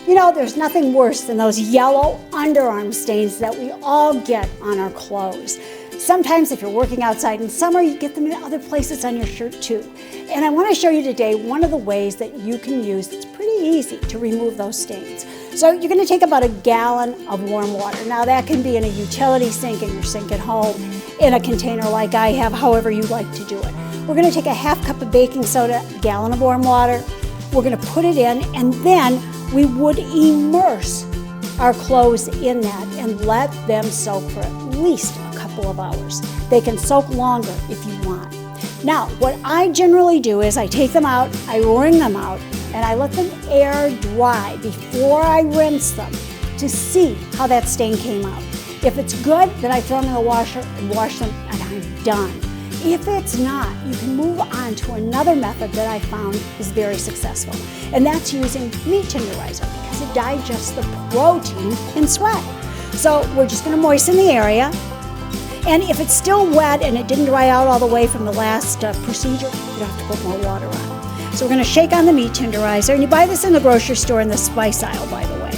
You know, there's nothing worse than those yellow underarm stains that we all get on our clothes. Sometimes if you're working outside in summer, you get them in other places on your shirt too. And I want to show you today one of the ways that you can use that's pretty easy to remove those stains. So you're going to take about a gallon of warm water. Now that can be in a utility sink, in your sink at home, in a container like I have, however you like to do it. We're going to take a half cup of baking soda, a gallon of warm water. We're going to put it in, and then we would immerse our clothes in that and let them soak for at least a couple of hours. They can soak longer if you want. Now, what I generally do is I take them out, I wring them out, and I let them air dry before I rinse them to see how that stain came out. If it's good, then I throw them in the washer and wash them, and I'm done. If it's not, you can move on to another method that I found is very successful, and that's using Meat Tenderizer because it digests the protein in sweat. So we're just going to moisten the area, and if it's still wet and it didn't dry out all the way from the last procedure, you have to put more water on. So we're going to shake on the Meat Tenderizer, and you buy this in the grocery store in the spice aisle, by the way.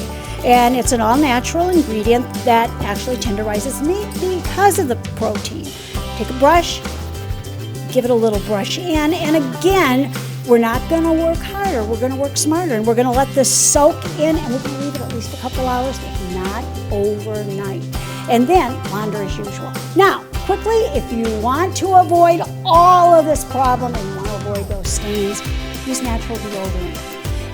And it's an all-natural ingredient that actually tenderizes meat because of the protein. Take a brush, give it a little brush in, and again, we're not going to work harder, we're going to work smarter, and we're going to let this soak in, and we're going to leave it at least a couple hours, if not overnight. And then launder as usual. Now, quickly, if you want to avoid all of this problem and you want to avoid those stains, use natural deodorant.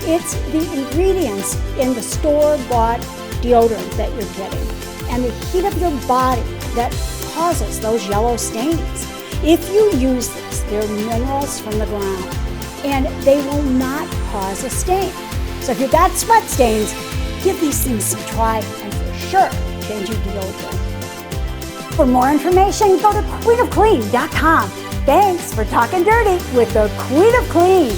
It's the ingredients in the store-bought deodorant that you're getting and the heat of your body that causes those yellow stains. If you use this, they're minerals from the ground, and they will not cause a stain. So if you've got sweat stains, give these things some try, and for sure, change your deodorant. For more information, go to queenofclean.com. Thanks for talking dirty with the Queen of Clean.